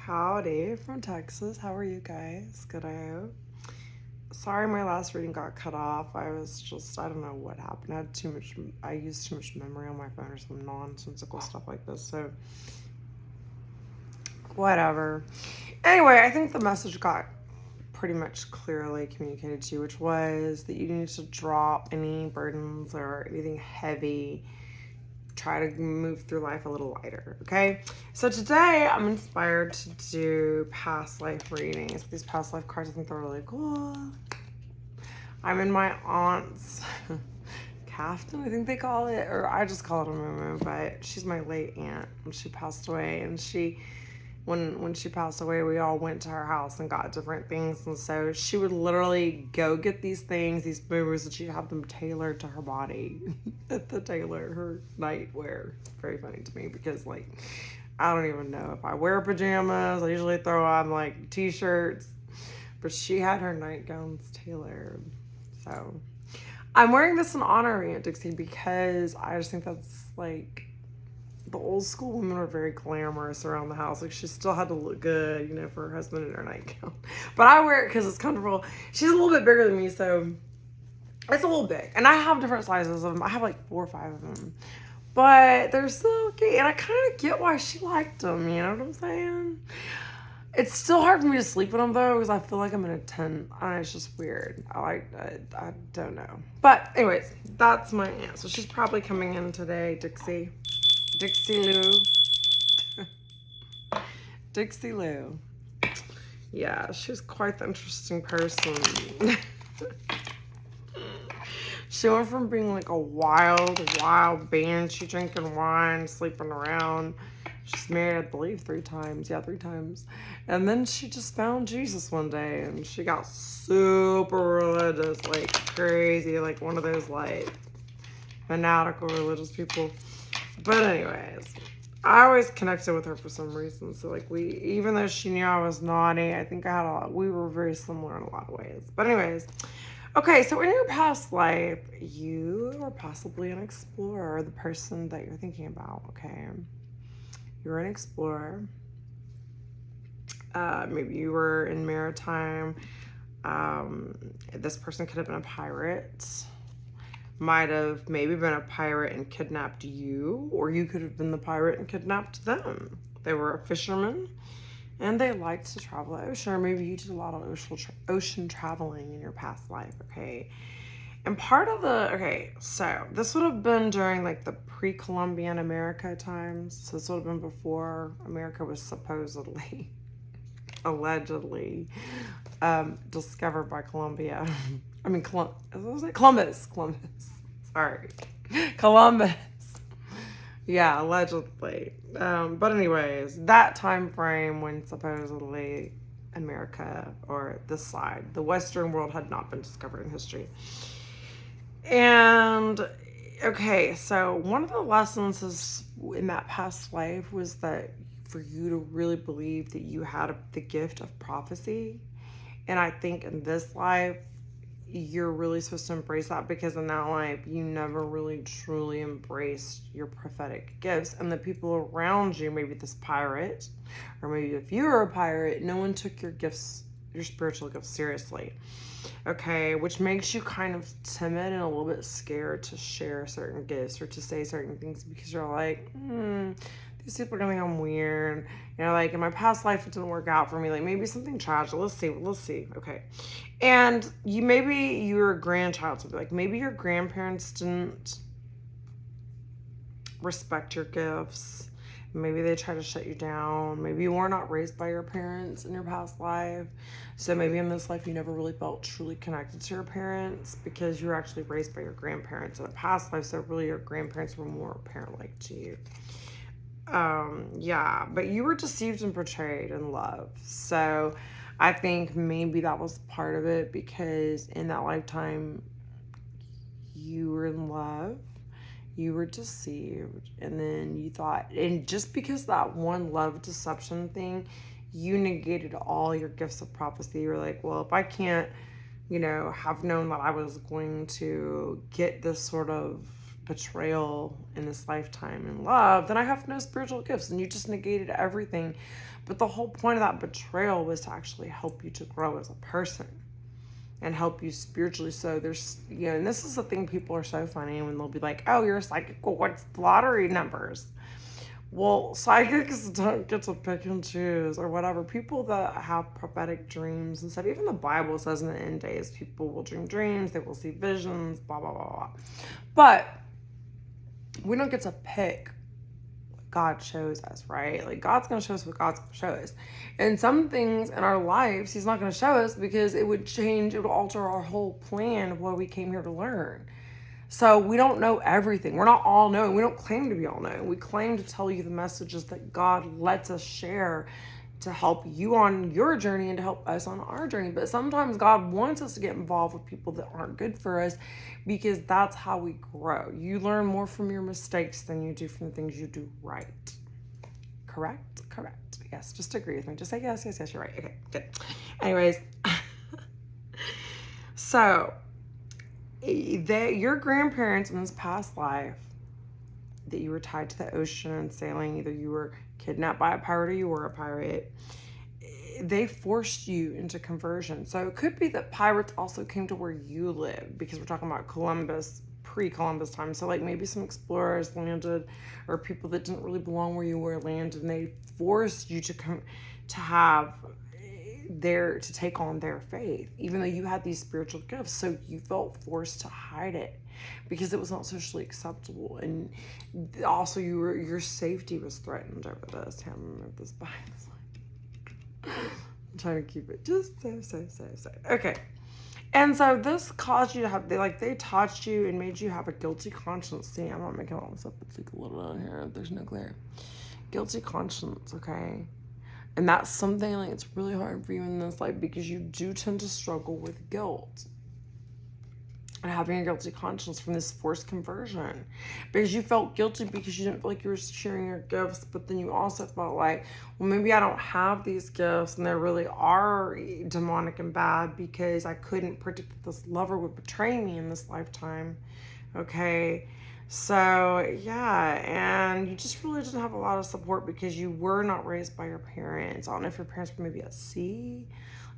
Howdy from Texas. How are you guys? Good, I hope. Sorry my last reading got cut off. I don't know what happened. I used too much memory on my phone or some nonsensical stuff like this. So, whatever. Anyway, I think the message got pretty much clearly communicated to you, which was that you need to drop any burdens or anything heavy. Try to move through life a little lighter, okay? So today I'm inspired to do past life readings. These past life cards, I think they're really cool. I'm in my aunt's caftan, I think they call it, or I just call it a moo, but she's my late aunt when she passed away, and when she passed away, we all went to her house and got different things. And so she would literally go get these things, these movers, and she'd have them tailored to her body at the tailor, her nightwear. Very funny to me because, like, I don't even know if I wear pajamas. I usually throw on, like, t-shirts. But she had her nightgowns tailored. So I'm wearing this in honor of Aunt Dixie because I just think that's, like, the old school women were very glamorous around the house. Like, she still had to look good, for her husband in her nightgown. But I wear it because it's comfortable. She's a little bit bigger than me, so it's a little big. And I have different sizes of them. I have like 4 or 5 of them. But they're so okay. And I kind of get why she liked them, you know what I'm saying? It's still hard for me to sleep in them, though, because I feel like I'm in a tent. And it's just weird. I don't know. But anyways, that's my aunt. So she's probably coming in today, Dixie. Dixie Lou. Dixie Lou. Yeah, she's quite the interesting person. She went from being like a wild banshee, drinking wine, sleeping around. She's married, I believe, 3 times. Yeah, 3 times. And then she just found Jesus one day, and she got super religious, like crazy, like one of those like fanatical religious people. But anyways, I always connected with her for some reason. So like even though she knew I was naughty, I think we were very similar in a lot of ways. But anyways, okay, so in your past life, you were possibly an explorer, the person that you're thinking about, okay? You're an explorer. Maybe you were in maritime. This person could have been a pirate. Might have maybe been a pirate and kidnapped you, or you could have been the pirate and kidnapped them. They were a fisherman, and they liked to travel the ocean, or maybe you did a lot of ocean traveling in your past life, okay? And so this would have been during like the pre-Columbian America times. So this would have been before America was supposedly, allegedly, discovered by Columbia. I mean, Columbus. Sorry. Columbus. Yeah, allegedly. But anyways, that time frame when supposedly America, or this side, the Western world, had not been discovered in history. And, okay, so one of the lessons in that past life was that for you to really believe that you had the gift of prophecy. And I think in this life, you're really supposed to embrace that, because in that life, you never really truly embraced your prophetic gifts. And the people around you, maybe this pirate, or maybe if you were a pirate, no one took your spiritual gifts seriously. Okay, which makes you kind of timid and a little bit scared to share certain gifts or to say certain things, because you're like, these people are gonna think I'm weird. Like in my past life, it didn't work out for me. Like maybe something tragic. Let's see. Okay. And maybe you're a grandchild, so like maybe your grandparents didn't respect your gifts. Maybe they try to shut you down. Maybe you were not raised by your parents in your past life. So maybe in this life, you never really felt truly connected to your parents because you were actually raised by your grandparents in a past life. So really your grandparents were more parent-like to you. Yeah, but you were deceived and betrayed in love. So I think maybe that was part of it, because in that lifetime, you were in love. You were deceived, and then you thought, and just because that one love deception thing, you negated all your gifts of prophecy. You're like, well, if I can't, have known that I was going to get this sort of betrayal in this lifetime in love, then I have no spiritual gifts, and you just negated everything. But the whole point of that betrayal was to actually help you to grow as a person and help you spiritually. So there's, and this is the thing, people are so funny when they'll be like, oh, you're a psychic, well, what's the lottery numbers? Well, psychics don't get to pick and choose or whatever. People that have prophetic dreams and stuff, even the Bible says in the end days, people will dream dreams, they will see visions, blah, blah, blah, blah. But we don't get to pick what God shows us, right? Like, God's going to show us what God's going to show us. And some things in our lives, he's not going to show us because it would alter our whole plan of what we came here to learn. So we don't know everything. We're not all knowing. We don't claim to be all knowing. We claim to tell you the messages that God lets us share to help you on your journey and to help us on our journey. But sometimes God wants us to get involved with people that aren't good for us because that's how we grow. You learn more from your mistakes than you do from the things you do right. Correct? Correct. Yes, just agree with me. Just say yes, you're right. Okay, good. Anyways, so your grandparents in this past life, that you were tied to the ocean and sailing, either you were kidnapped by a pirate or you were a pirate, they forced you into conversion. So it could be that pirates also came to where you live, because we're talking about Columbus, pre-Columbus time. So like maybe some explorers landed, or people that didn't really belong where you were landed, and they forced you to come to have to take on their faith, even though you had these spiritual gifts. So you felt forced to hide it because it was not socially acceptable, and also your safety was threatened over this. I can't remember this by. I'm trying to keep it just so. Okay. And so this caused you to have, they taught you and made you have a guilty conscience. See, I'm not making all this up. It's like a little down here. There's no glare. Guilty conscience, okay? And that's something like it's really hard for you in this life because you do tend to struggle with guilt and having a guilty conscience from this forced conversion, because you felt guilty because you didn't feel like you were sharing your gifts, but then you also felt like, well, maybe I don't have these gifts and they really are demonic and bad because I couldn't predict that this lover would betray me in this lifetime. Okay. So, yeah, and you just really didn't have a lot of support because you were not raised by your parents. I don't know if your parents were maybe at sea,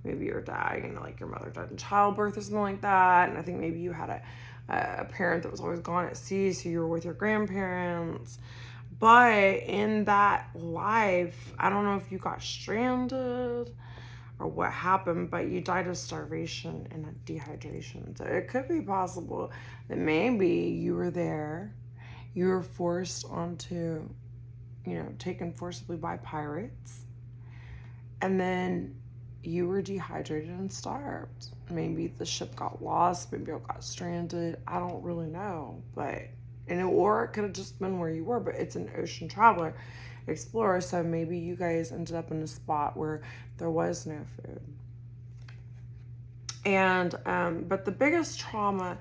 maybe your dad, like your mother died in childbirth or something like that, and I think maybe you had a parent that was always gone at sea, so you were with your grandparents. But in that life, I don't know if you got stranded or what happened, but you died of starvation and dehydration. So it could be possible that maybe you were there, you were forced onto, taken forcibly by pirates, and then you were dehydrated and starved. Maybe the ship got lost, maybe it got stranded. I don't really know, or it could have just been where you were, but it's an ocean traveler. Explorer, so maybe you guys ended up in a spot where there was no food. And but the biggest trauma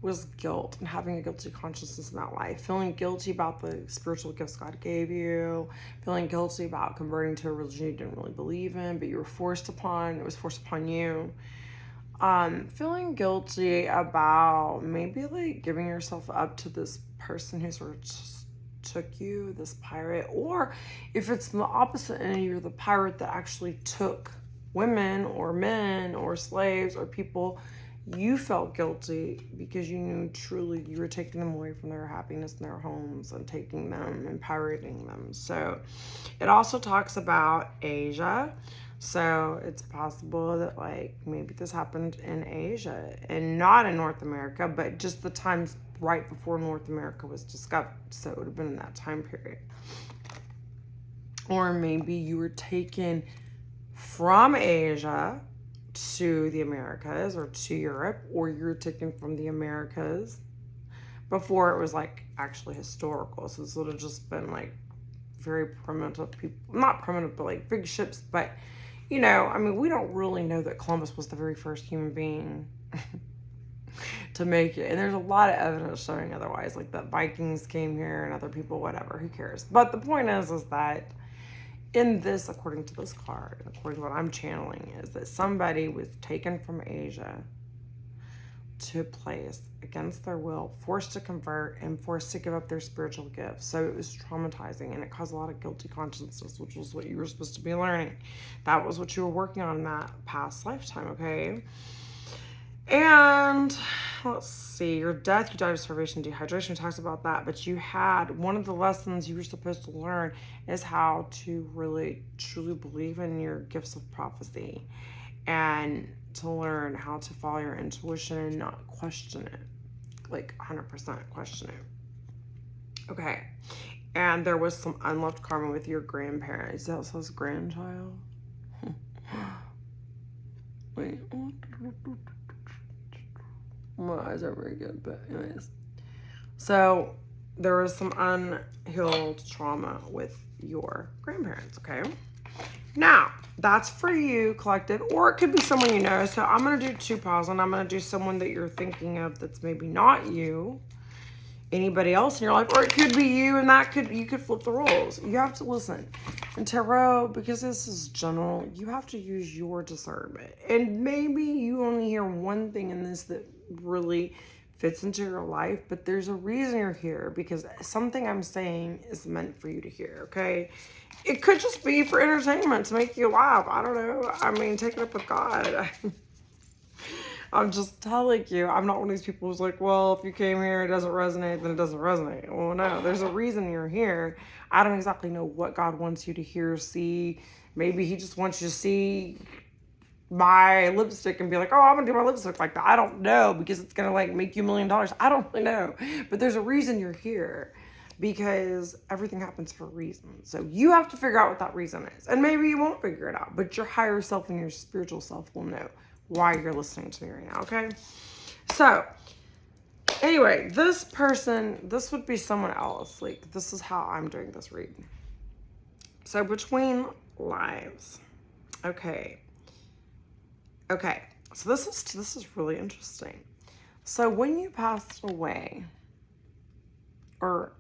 was guilt and having a guilty consciousness in that life, feeling guilty about the spiritual gifts God gave you, feeling guilty about converting to a religion you didn't really believe in, but you were forced upon, it was forced upon you. Feeling guilty about maybe like giving yourself up to this person who sort of took you, this pirate, or if it's the opposite and you're the pirate that actually took women or men or slaves or people, you felt guilty because you knew truly you were taking them away from their happiness in their homes and taking them and pirating them. So it also talks about Asia. So it's possible that maybe this happened in Asia and not in North America, but just the times right before North America was discovered. So it would have been in that time period. Or maybe you were taken from Asia to the Americas or to Europe, or you were taken from the Americas before it was actually historical. So this would have just been very primitive people, not primitive, but big ships. But we don't really know that Columbus was the very first human being to make it. And there's a lot of evidence showing otherwise, that Vikings came here and other people, whatever, who cares? But the point is that in this, according to this card, according to what I'm channeling, is that somebody was taken from Asia, to a place against their will, forced to convert, and forced to give up their spiritual gifts. So it was traumatizing, and it caused a lot of guilty consciousness, which was what you were supposed to be learning. That was what you were working on in that past lifetime, okay? And let's see, your death, you died of starvation, dehydration, we talked about that, but you had, one of the lessons you were supposed to learn is how to really, truly believe in your gifts of prophecy, and to learn how to follow your intuition and not question it, like 100% question it. Okay, and there was some unloved karma with your grandparents. That says grandchild. Wait, my eyes are very good, but anyways. So there was some unhealed trauma with your grandparents, okay? Now, that's for you, collective, or it could be someone you know. So I'm going to do 2 piles, and I'm going to do someone that you're thinking of that's maybe not you, anybody else in your life, or it could be you, and that could, you could flip the roles. You have to listen. And tarot, because this is general, you have to use your discernment. And maybe you only hear one thing in this that really fits into your life, but there's a reason you're here, because something I'm saying is meant for you to hear, okay? It could just be for entertainment, to make you laugh. I don't know. I mean, take it up with God. I'm just telling you, I'm not one of these people who's like, well, if you came here, it doesn't resonate, then it doesn't resonate. Well, no, there's a reason you're here. I don't exactly know what God wants you to hear, see. Maybe he just wants you to see my lipstick and be like, oh, I'm gonna do my lipstick like that. I don't know, because it's gonna like make you $1 million. I don't really know, but there's a reason you're here, because everything happens for a reason. So you have to figure out what that reason is, and maybe you won't figure it out, but your higher self and your spiritual self will know why you're listening to me right now. Okay, so anyway, this person, this would be someone else. Like, this is how I'm doing this reading. So between lives, okay, so this is really interesting. So when you passed away, or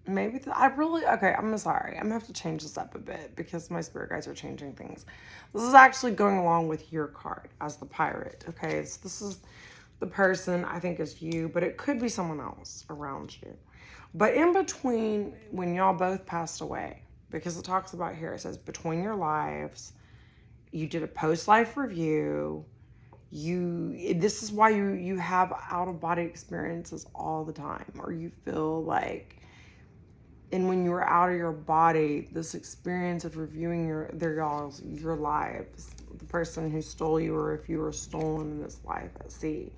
maybe I'm sorry, I'm gonna have to change this up a bit, because my spirit guides are changing things. This is actually going along with your card as the pirate, okay? So this is the person I think is you, but it could be someone else around you. But in between, when y'all both passed away, because it talks about here, it says between your lives, you did a post-life review. This is why you have out-of-body experiences all the time, or you feel like, and when you were out of your body, this experience of reviewing your lives, the person who stole you, or if you were stolen in this life at sea,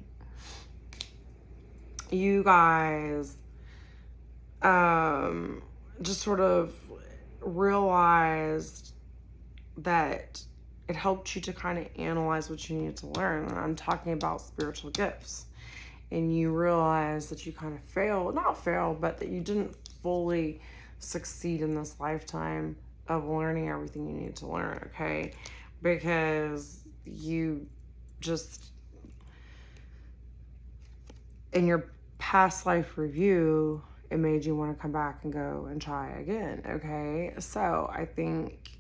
you guys just sort of realized that it helped you to kind of analyze what you needed to learn. And I'm talking about spiritual gifts. And you realize that you kind of not failed, but that you didn't fully succeed in this lifetime of learning everything you need to learn, okay? Because you just, in your past life review, it made you want to come back and go and try again, okay? So I think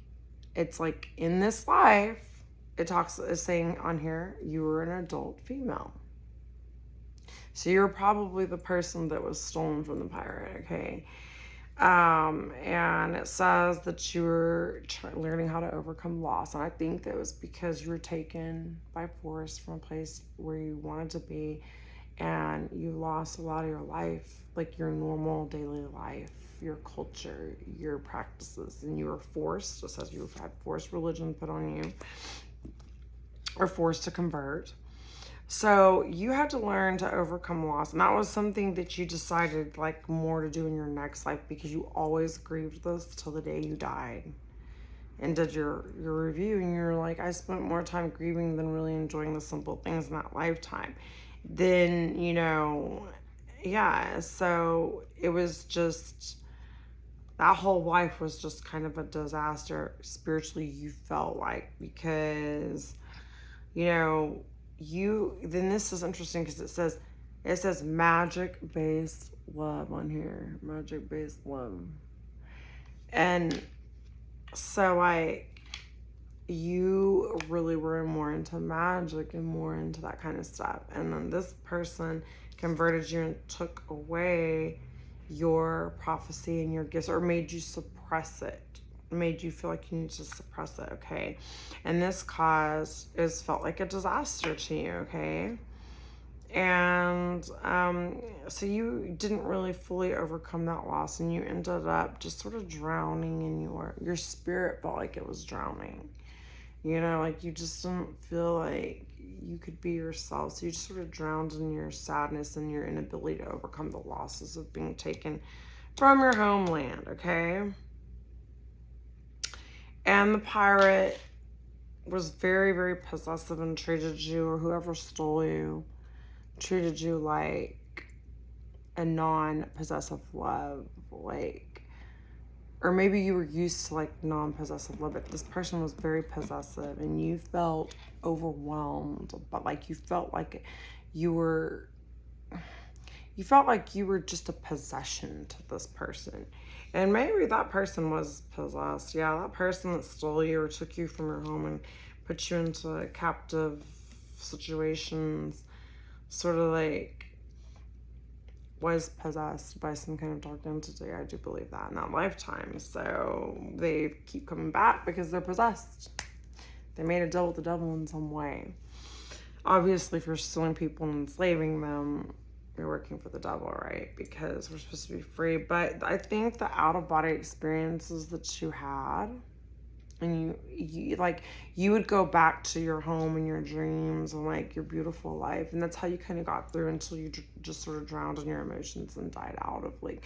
it's like, in this life, it's saying on here, you were an adult female. So you're probably the person that was stolen from the pirate, okay? And it says that you were learning how to overcome loss. And I think that was because you were taken by force from a place where you wanted to be, and you lost a lot of your life, like your normal daily life, your culture, your practices, and you were forced, it says you had forced religion put on you, or forced to convert. So you had to learn to overcome loss, and that was something that you decided like more to do in your next life, because you always grieved this till the day you died, and did your review, and you're like, I spent more time grieving than really enjoying the simple things in that lifetime. Then, so it was just, that whole life was just kind of a disaster spiritually, you felt like, because, then this is interesting, because it says magic-based love on here, magic-based love. And so you really were more into magic and more into that kind of stuff. And then this person converted you and took away your prophecy and your gifts, or made you suppress it, made you feel like you need to suppress it, okay? And this cause is felt like a disaster to you, okay? And so you didn't really fully overcome that loss, and you ended up just sort of drowning in your spirit felt like it was drowning. You know, like you just didn't feel like you could be yourself. So you just sort of drowned in your sadness and your inability to overcome the losses of being taken from your homeland, okay? And the pirate was very, very possessive and treated you, or whoever stole you, treated you like a non-possessive love, like, or maybe you were used to like non-possessive love, but this person was very possessive and you felt overwhelmed, but like you felt like you felt like you were just a possession to this person. And maybe that person was possessed. Yeah, that person that stole you or took you from your home and put you into captive situations sort of like was possessed by some kind of dark entity. I do believe that in that lifetime. So they keep coming back because they're possessed. They made a deal with the devil in some way. Obviously, if you're stealing people and enslaving them, you're working for the devil, right? Because we're supposed to be free. But I think the out-of-body experiences that you had, and you would go back to your home and your dreams and like your beautiful life, and that's how you kind of got through until you just sort of drowned in your emotions and died out of like.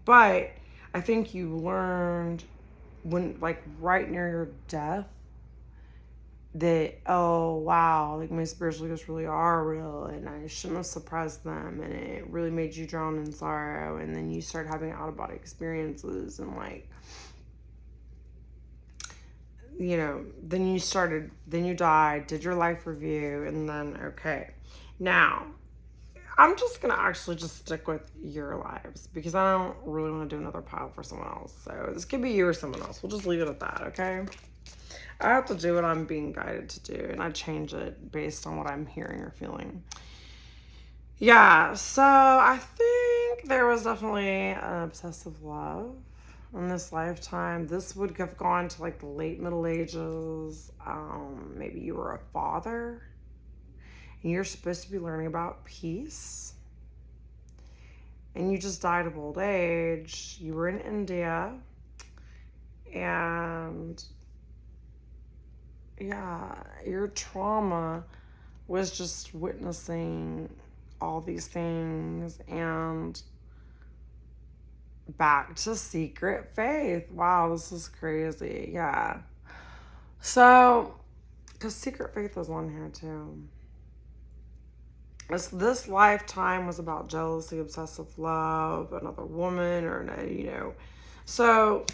But I think you learned when like right near your death that, oh wow, like my spiritual gifts really are real and I shouldn't have suppressed them, and it really made you drown in sorrow. And then you start having out-of-body experiences and like, you know, then you died, did your life review, and then, okay. Now, I'm just going to actually just stick with your lives because I don't really want to do another pile for someone else. So this could be you or someone else. We'll just leave it at that, okay? I have to do what I'm being guided to do, and I change it based on what I'm hearing or feeling. Yeah, so I think there was definitely an obsessive love in this lifetime. This would have gone to like the late Middle Ages. Maybe you were a father and you're supposed to be learning about peace, and you just died of old age. You were in India, and yeah, your trauma was just witnessing all these things. And back to secret faith. Wow, this is crazy. Yeah. So, because secret faith was on here too. This lifetime was about jealousy, obsessive love, another woman, or, you know. So,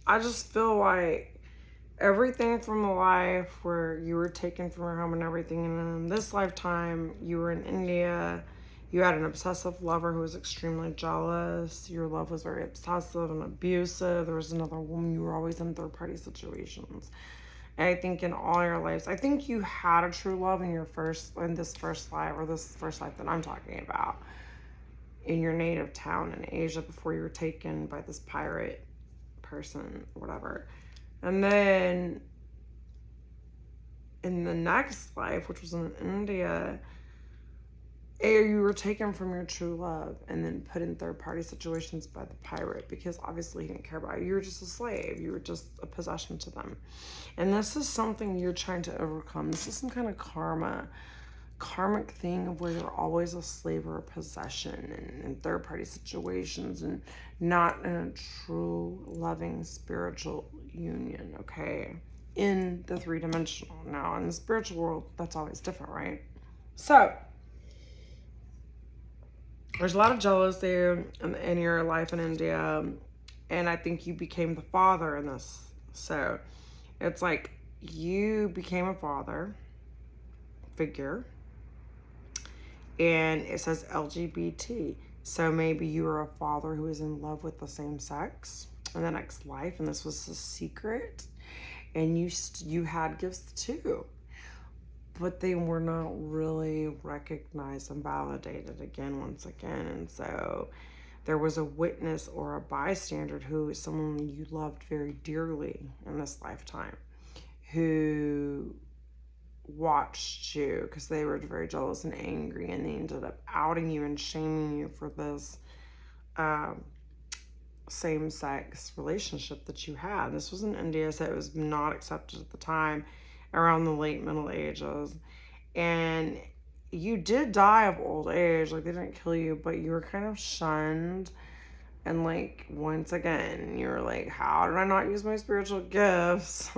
I just feel like everything from the life where you were taken from your home and everything, and then in this lifetime, you were in India. You had an obsessive lover who was extremely jealous. Your love was very obsessive and abusive. There was another woman. You were always in third-party situations. And I think in all your lives, I think you had a true love in this first life that I'm talking about, in your native town in Asia before you were taken by this pirate person, whatever. And then in the next life, which was in India, you were taken from your true love and then put in third-party situations by the pirate because obviously he didn't care about you. You were just a slave. You were just a possession to them. And this is something you're trying to overcome. This is some kind of karmic thing of where you're always a slave or a possession in third-party situations and not in a true, loving, spiritual union, okay? In the three-dimensional. Now, in the spiritual world, that's always different, right? So, there's a lot of jealousy in your life in India, and I think you became the father in this. So it's like you became a father figure, and it says LGBT. So maybe you were a father who was in love with the same sex in the next life, and this was a secret. and you had gifts too, but they were not really recognized and validated once again. And so there was a witness or a bystander who is someone you loved very dearly in this lifetime, who watched you because they were very jealous and angry, and they ended up outing you and shaming you for this same-sex relationship that you had. This was in India, so it was not accepted at the time, around the late Middle Ages. And you did die of old age, like they didn't kill you, but you were kind of shunned. And like, once again, you were like, how did I not use my spiritual gifts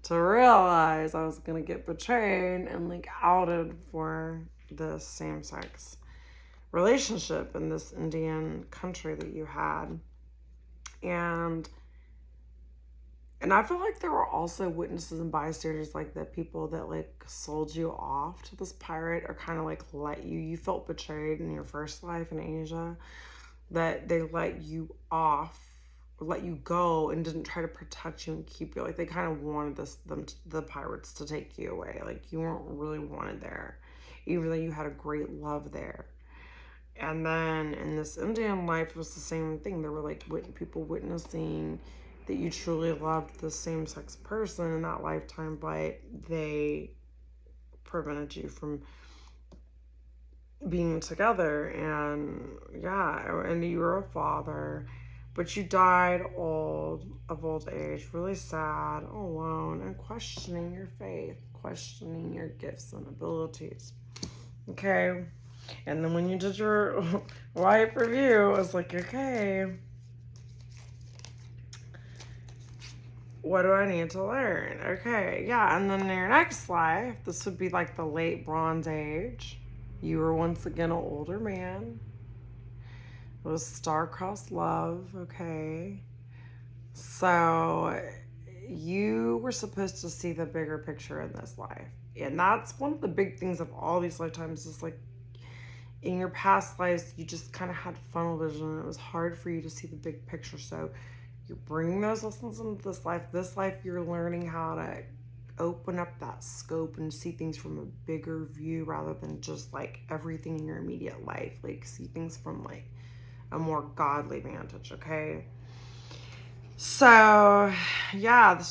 to realize I was gonna get betrayed and like outed for this same-sex relationship in this Indian country that you had. And I feel like there were also witnesses and bystanders, like the people that like sold you off to this pirate, or kind of like you felt betrayed in your first life in Asia, that they let you go and didn't try to protect you and keep you. Like they kind of wanted the pirates to take you away. Like you weren't really wanted there, even though you had a great love there. And then in this Indian life, it was the same thing. There were like people witnessing that you truly loved the same-sex person in that lifetime, but they prevented you from being together. And yeah, and you were a father, but you died of old age, really sad, alone, and questioning your faith, questioning your gifts and abilities. Okay. And then when you did your life review, I was like, okay, what do I need to learn? Okay, yeah. And then in your next life, this would be like the late Bronze Age. You were once again an older man. It was star-crossed love, okay? So you were supposed to see the bigger picture in this life. And that's one of the big things of all these lifetimes, is like, in your past lives, you just kind of had funnel vision. It was hard for you to see the big picture. So you're bringing those lessons into this life. This life, you're learning how to open up that scope and see things from a bigger view, rather than just like everything in your immediate life. Like see things from like a more godly vantage, okay? So yeah,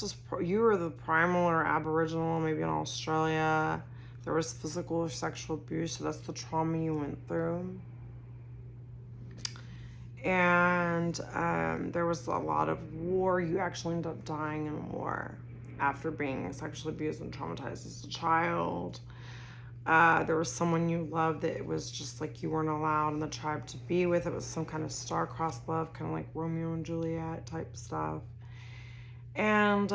you were the primal or aboriginal, maybe in Australia. There was physical or sexual abuse, so that's the trauma you went through. And there was a lot of war. You actually ended up dying in war after being sexually abused and traumatized as a child. There was someone you loved that it was just like you weren't allowed in the tribe to be with. It was some kind of star-crossed love, kind of like Romeo and Juliet type stuff. And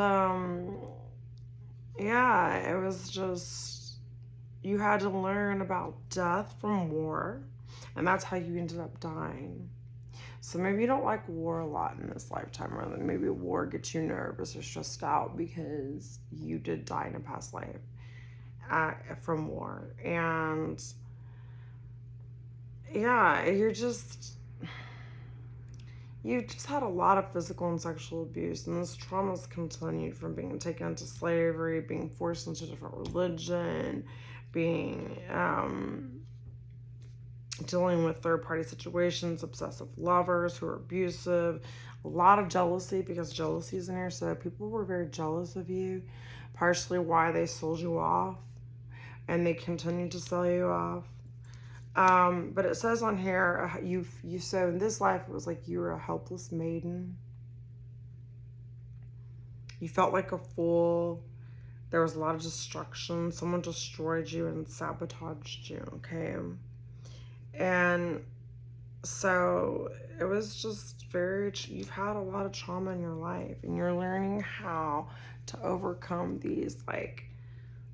yeah, it was just, you had to learn about death from war, and that's how you ended up dying. So maybe you don't like war a lot in this lifetime, or maybe war gets you nervous or stressed out because you did die in a past life from war. And yeah, you just had a lot of physical and sexual abuse, and this trauma's continued from being taken into slavery, being forced into a different religion, being dealing with third-party situations, obsessive lovers who are abusive, a lot of jealousy, because jealousy is in here. So people were very jealous of you, partially why they sold you off, and they continue to sell you off. But it says on here, so in this life, it was like you were a helpless maiden. You felt like a fool. There was a lot of destruction. Someone destroyed you and sabotaged you, okay? And so it was just you've had a lot of trauma in your life, and you're learning how to overcome these, like,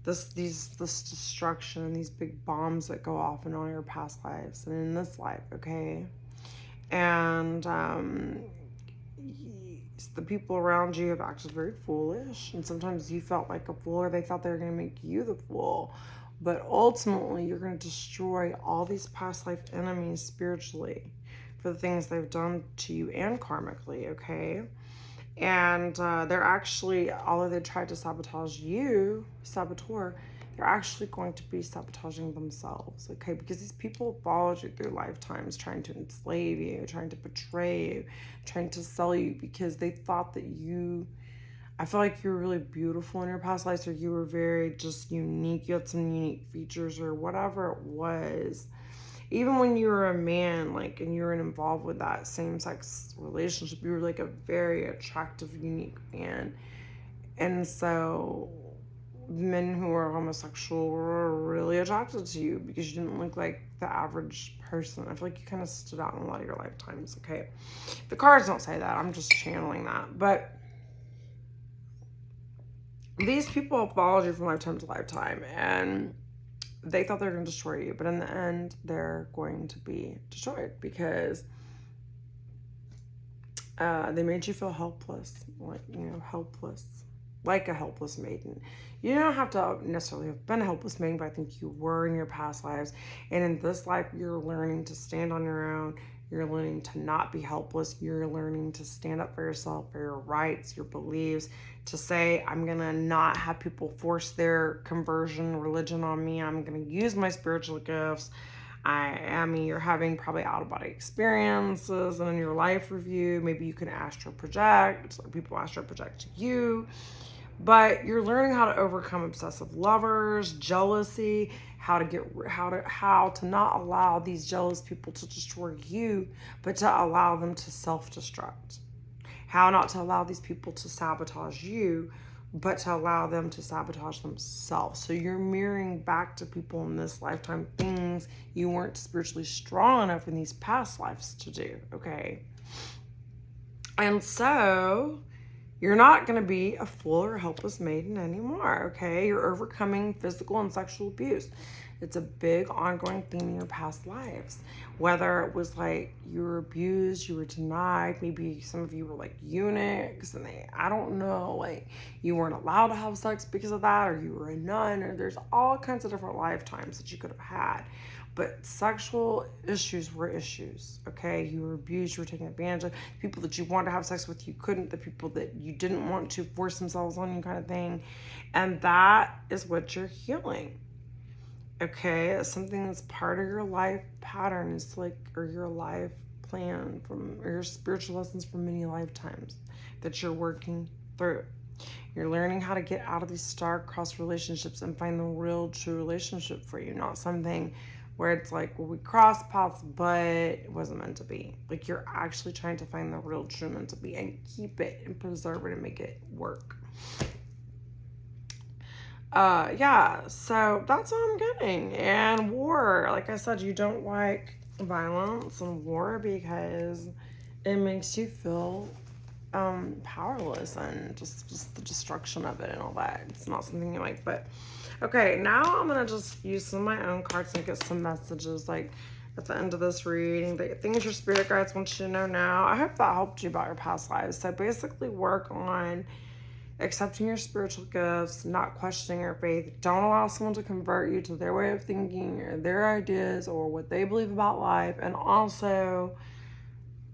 this destruction and these big bombs that go off in all your past lives and in this life, okay? And the people around you have acted very foolish, and sometimes you felt like a fool, or they thought they were going to make you the fool. But ultimately, you're going to destroy all these past life enemies spiritually for the things they've done to you and karmically, okay? And they're actually, although they tried to sabotage you, saboteur, they're actually going to be sabotaging themselves, okay? Because these people followed you through lifetimes trying to enslave you, trying to betray you, trying to sell you because they thought that you, I feel like you were really beautiful in your past lives, or you were very just unique. You had some unique features or whatever it was. Even when you were a man, like, and you were involved with that same-sex relationship, you were like a very attractive, unique man. And so men who were homosexual were really attracted to you because you didn't look like the average person. I feel like you kind of stood out in a lot of your lifetimes, okay? The cards don't say that. I'm just channeling that. But these people have followed you from lifetime to lifetime, and they thought they were going to destroy you, but in the end, they're going to be destroyed because they made you feel helpless, helpless, like a helpless maiden. You don't have to necessarily have been a helpless maiden, but I think you were in your past lives, and in this life, you're learning to stand on your own. You're learning to not be helpless. You're learning to stand up for yourself, for your rights, your beliefs, to say, I'm going to not have people force their conversion religion on me. I'm going to use my spiritual gifts. I mean, you're having probably out-of-body experiences, and in your life review, maybe you can astral project, or people astral project to you. But you're learning how to overcome obsessive lovers, jealousy, how to not allow these jealous people to destroy you, but to allow them to self-destruct. How not to allow these people to sabotage you, but to allow them to sabotage themselves. So you're mirroring back to people in this lifetime things you weren't spiritually strong enough in these past lives to do, okay? And so you're not going to be a fool or helpless maiden anymore, okay? You're overcoming physical and sexual abuse. It's a big ongoing theme in your past lives. Whether it was like you were abused, you were denied, maybe some of you were like eunuchs, and I don't know, like you weren't allowed to have sex because of that, or you were a nun, or there's all kinds of different lifetimes that you could have had. But sexual issues were issues, okay? You were abused, you were taken advantage of. People that you wanted to have sex with, you couldn't. The people that you didn't want to force themselves on you, kind of thing. And that is what you're healing, okay? It's something that's part of your life pattern, is like, or your life plan or your spiritual lessons from many lifetimes that you're working through. You're learning how to get out of these star-crossed relationships and find the real, true relationship for you, not something where it's like, well, we crossed paths, but it wasn't meant to be. Like, you're actually trying to find the real, true meant to be and keep it and preserve it and make it work. Yeah, so that's what I'm getting. And war, like I said, you don't like violence and war because it makes you feel powerless and just the destruction of it and all that. It's not something you like. But okay, now I'm gonna just use some of my own cards and get some messages like at the end of this reading, the things your spirit guides want you to know now. I hope that helped you about your past lives. So basically work on accepting your spiritual gifts, not questioning your faith. Don't allow someone to convert you to their way of thinking or their ideas or what they believe about life. And also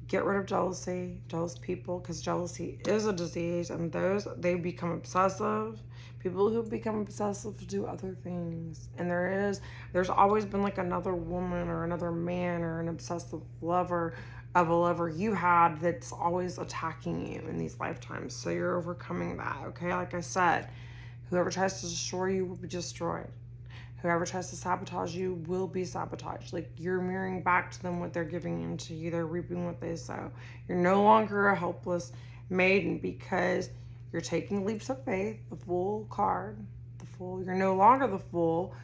get rid of jealousy, jealous people, because jealousy is a disease, and they become obsessive. People who become obsessive do other things. And there's always been like another woman or another man or an obsessive lover of a lover you had that's always attacking you in these lifetimes. So you're overcoming that, okay? Like I said, whoever tries to destroy you will be destroyed. Whoever tries to sabotage you will be sabotaged. Like, you're mirroring back to them what they're giving into you. They're reaping what they sow. You're no longer a helpless maiden because you're taking leaps of faith. The Fool card, the Fool. You're no longer the Fool.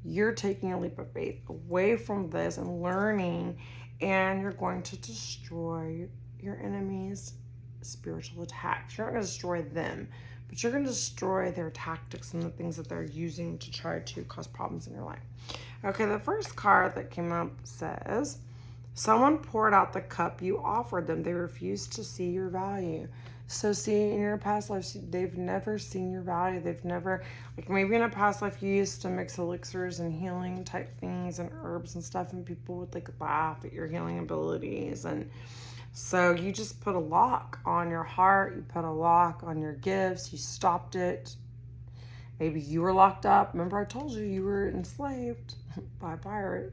You're taking a leap of faith away from this and learning, and you're going to destroy your enemies' spiritual attacks. You're not going to destroy them, but you're going to destroy their tactics and the things that they're using to try to cause problems in your life. Okay, the first card that came up says, someone poured out the cup you offered them. They refused to see your value. So see, in your past life, they've never seen your value. They've never, like maybe in a past life you used to mix elixirs and healing type things and herbs and stuff, and people would like laugh at your healing abilities and So you just put a lock on your heart, you put a lock on your gifts, you stopped it. Maybe you were locked up. Remember I told you you were enslaved by a pirate.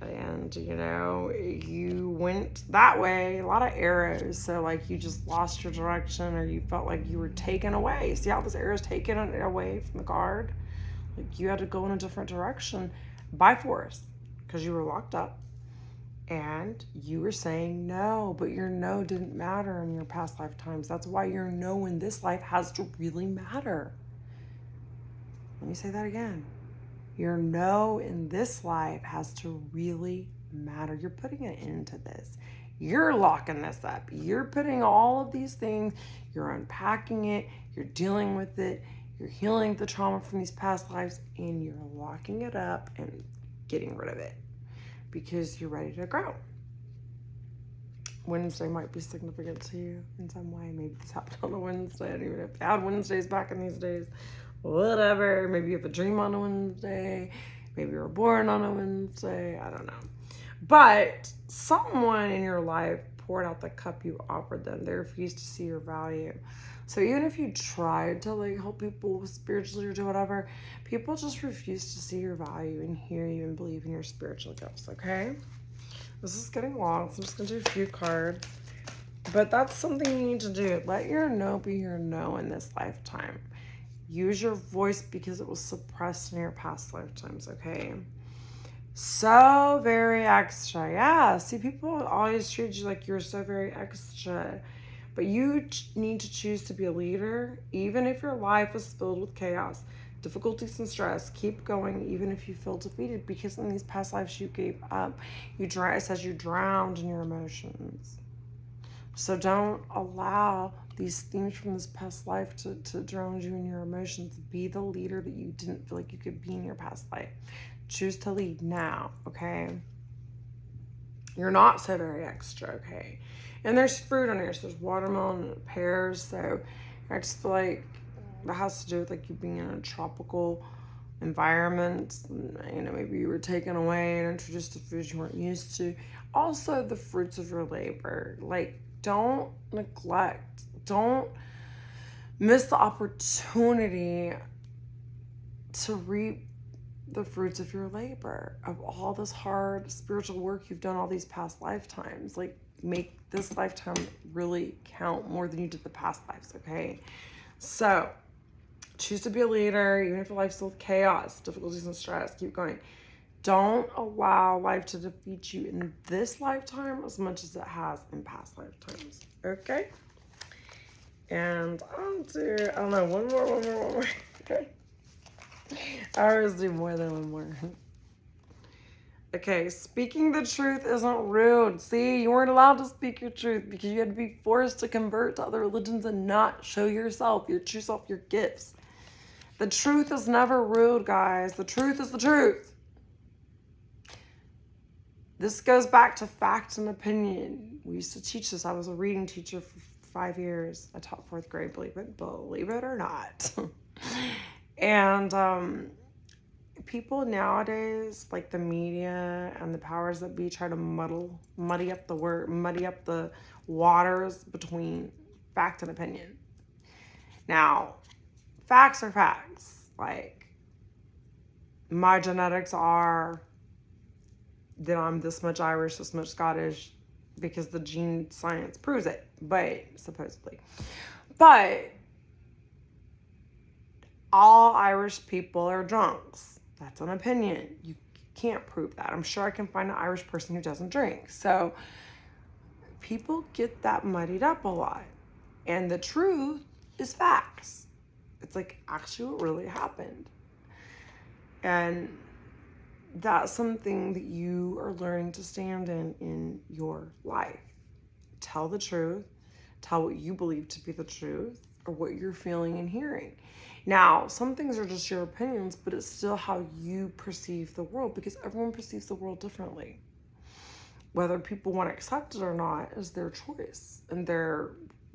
And, you know, you went that way, a lot of arrows. So, like, you just lost your direction or you felt like you were taken away. See how this arrow is taken away from the card? Like, you had to go in a different direction by force because you were locked up. And you were saying no, but your no didn't matter in your past lifetimes. That's why your no in this life has to really matter. Let me say that again. Your no in this life has to really matter. You're putting an end to this. You're locking this up. You're putting all of these things, you're unpacking it, you're dealing with it, you're healing the trauma from these past lives, and you're locking it up and getting rid of it because you're ready to grow. Wednesday might be significant to you in some way. Maybe this happened on a Wednesday. I don't even know if you had Wednesdays back in these days. Whatever. Maybe you have a dream on a Wednesday. Maybe you were born on a Wednesday. I don't know. But someone in your life poured out the cup you offered them. They refused to see your value. So even if you tried to like help people spiritually or do whatever, people just refuse to see your value and hear you and believe in your spiritual gifts, okay? This is getting long, so I'm just going to do a few cards. But that's something you need to do. Let your no be your no in this lifetime. Use your voice because it was suppressed in your past lifetimes, okay? So very extra. Yeah, see, people always treat you like you're so very extra. But you need to choose to be a leader, even if your life is filled with chaos, difficulties, and stress. Keep going, even if you feel defeated, because in these past lives you gave up. It says you drowned in your emotions. So don't allow these themes from this past life to drown you in your emotions. Be the leader that you didn't feel like you could be in your past life. Choose to lead now, okay? You're not so very extra, okay? And there's fruit on here. So there's watermelon and pears. So I just feel like that has to do with like you being in a tropical environment. You know, maybe you were taken away and introduced to foods you weren't used to. Also, the fruits of your labor. Like, don't neglect. Don't miss the opportunity to reap the fruits of your labor, of all this hard spiritual work you've done all these past lifetimes. Like, make this lifetime really count more than you did the past lives, okay? So, choose to be a leader, even if your life's filled with chaos, difficulties, and stress. Keep going. Don't allow life to defeat you in this lifetime as much as it has in past lifetimes, okay? And I'll do, I don't know, one more. Okay. I always do more than one more. Okay, speaking the truth isn't rude. See, you weren't allowed to speak your truth because you had to be forced to convert to other religions and not show yourself, your true self, your gifts. The truth is never rude, guys. The truth is the truth. This goes back to fact and opinion. We used to teach this. I was a reading teacher for 5 years. I taught 4th grade, believe it or not. And people nowadays, like the media and the powers that be, try to muddy up the waters between fact and opinion. Now, facts are facts. Like, my genetics are that I'm this much Irish, this much Scottish, because the gene science proves it, but supposedly. But all Irish people are drunks. That's an opinion. You can't prove that. I'm sure I can find an Irish person who doesn't drink. So people get that muddied up a lot. And the truth is facts. It's like actually what really happened. And that's something that you are learning to stand in your life. Tell the truth. Tell what you believe to be the truth or what you're feeling and hearing. Now, some things are just your opinions, but it's still how you perceive the world because everyone perceives the world differently. Whether people want to accept it or not is their choice and their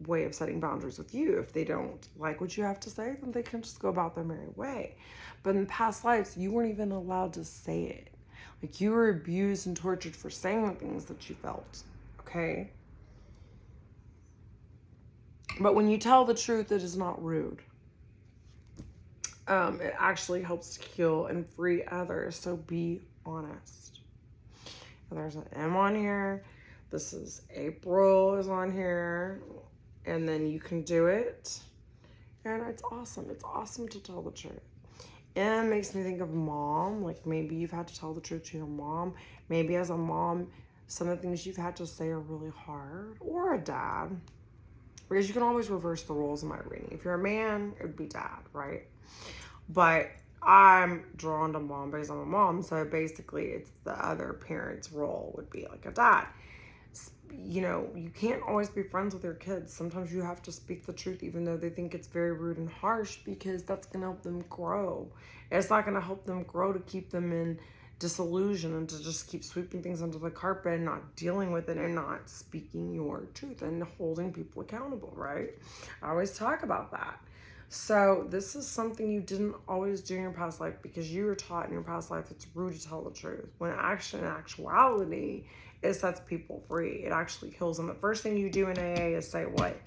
way of setting boundaries with you. If they don't like what you have to say, then they can just go about their merry way. But in past lives, you weren't even allowed to say it. Like, you were abused and tortured for saying the things that you felt, okay? But when you tell the truth, it is not rude. It actually helps heal and free others. So be honest. There's an M on here. This is April is on here. And then you can do it. And it's awesome. It's awesome to tell the truth. And it makes me think of mom. Like maybe you've had to tell the truth to your mom. Maybe as a mom, some of the things you've had to say are really hard. Or a dad. Because you can always reverse the roles in my reading. If you're a man, it would be dad, right? But I'm drawn to mom because I'm a mom. So basically, it's the other parent's role would be like a dad. You know, you can't always be friends with your kids. Sometimes you have to speak the truth, even though they think it's very rude and harsh, because that's going to help them grow. It's not going to help them grow to keep them in disillusion and to just keep sweeping things under the carpet and not dealing with it and not speaking your truth and holding people accountable, right? I always talk about that. So this is something you didn't always do in your past life because you were taught in your past life it's rude to tell the truth. When actually, in actuality, it sets people free. It actually heals them. The first thing you do in AA is say what?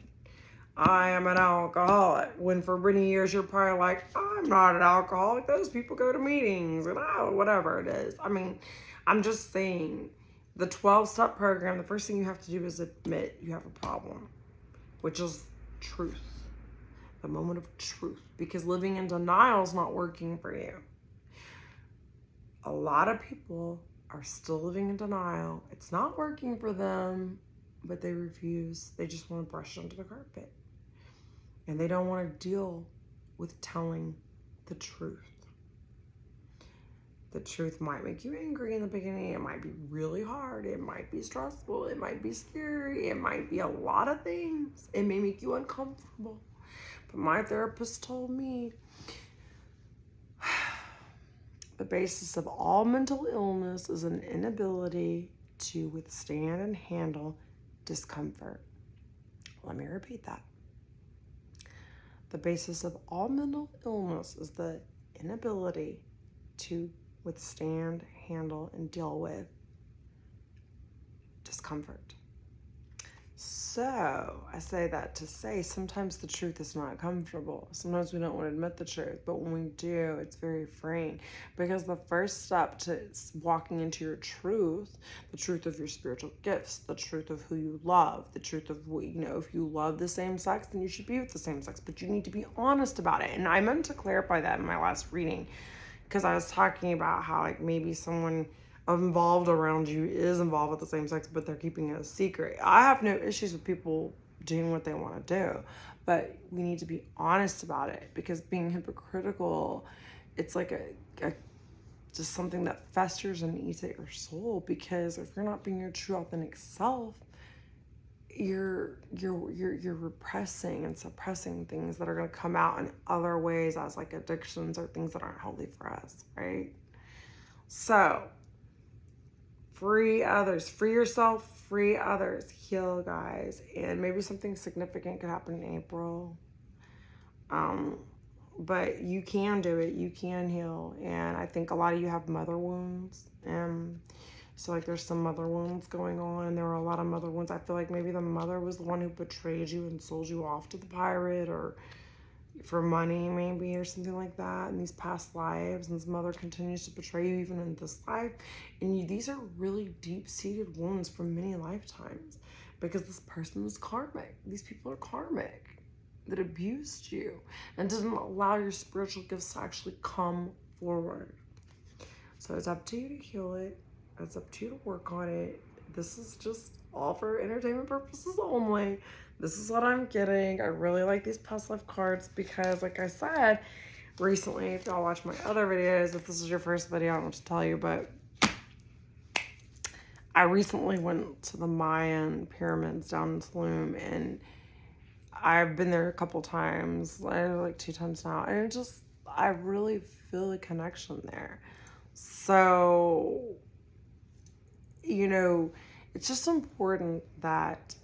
I am an alcoholic. When for many years you're probably like, I'm not an alcoholic. Those people go to meetings and whatever it is. I mean, I'm just saying the 12-step program, the first thing you have to do is admit you have a problem, which is truth. The moment of truth, because living in denial is not working for you. A lot of people are still living in denial. It's not working for them, but they refuse. They just want to brush it under the carpet. And they don't want to deal with telling the truth. The truth might make you angry in the beginning. It might be really hard. It might be stressful. It might be scary. It might be a lot of things. It may make you uncomfortable. But my therapist told me the basis of all mental illness is an inability to withstand and handle discomfort. Let me repeat that. The basis of all mental illness is the inability to withstand, handle, and deal with discomfort. So I say that to say sometimes the truth is not comfortable. Sometimes we don't want to admit the truth, but when we do, it's very freeing, because the first step to walking into your truth, the truth of your spiritual gifts, the truth of who you love, the truth of what, you know, if you love the same sex, then you should be with the same sex, but you need to be honest about it. And I meant to clarify that in my last reading, because I was talking about how like maybe someone involved around you is involved with the same sex, but they're keeping it a secret. I have no issues with people doing what they want to do, but we need to be honest about it, because being hypocritical, it's like a just something that festers and eats at your soul, because if you're not being your true authentic self, you're repressing and suppressing things that are going to come out in other ways as like addictions or things that aren't healthy for us, right? So free others, free yourself, free others, heal, guys. And maybe something significant could happen in April. But you can do it, you can heal. And I think a lot of you have mother wounds. So like there's some mother wounds going on. There were a lot of mother wounds. I feel like maybe the mother was the one who betrayed you and sold you off to the pirate, or for money maybe, or something like that in these past lives, and this mother continues to betray you even in this life. And these are really deep-seated wounds from many lifetimes, because this person is karmic. These people are karmic, that abused you and didn't allow your spiritual gifts to actually come forward. So it's up to you to heal it. It's up to you to work on it. This is just all for entertainment purposes only. This is what I'm getting. I really like these past life cards because, like I said, recently, if y'all watch my other videos, if this is your first video, I don't know what to tell you, but I recently went to the Mayan pyramids down in Tulum, and I've been there a couple times, like 2 times now, and I really feel a connection there. So, you know, it's just important that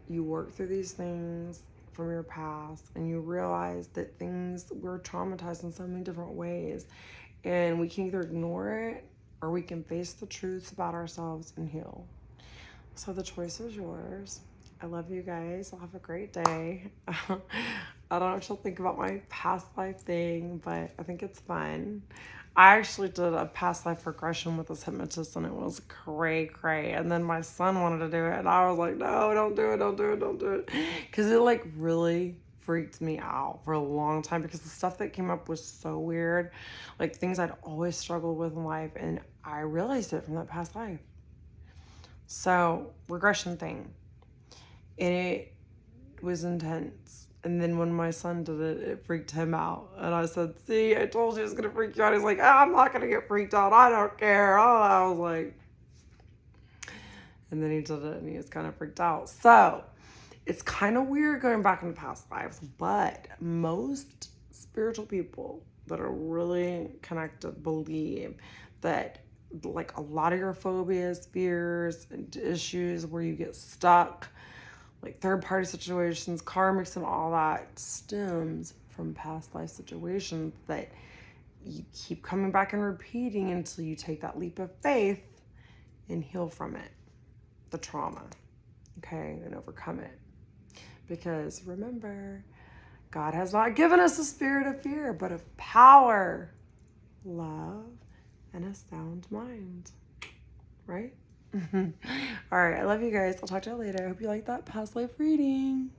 you work through these things from your past, and you realize that we're traumatized in so many different ways, and we can either ignore it or we can face the truths about ourselves and heal. So the choice is yours. I love you guys. I'll have a great day. I don't know what you'll think about my past life thing, but I think it's fun. I actually did a past life regression with this hypnotist and it was cray cray. And then my son wanted to do it and I was like, no, don't do it, don't do it, don't do it. Because it like really freaked me out for a long time because the stuff that came up was so weird. Like things I'd always struggled with in life and I realized it from that past life. So, regression thing. And it was intense. And then when my son did it, it freaked him out. And I said, see, I told you it's going to freak you out. He's like, I'm not going to get freaked out. I don't care. Oh, I was like, and then he did it and he was kind of freaked out. So it's kind of weird going back into past lives, but most spiritual people that are really connected believe that like a lot of your phobias, fears, and issues where you get stuck, like third-party situations, karmics and all that stems from past life situations that you keep coming back and repeating until you take that leap of faith and heal from it, the trauma, okay, and overcome it. Because remember, God has not given us a spirit of fear, but of power, love, and a sound mind, right? All right, I love you guys. I'll talk to you later. I hope you like that past life reading.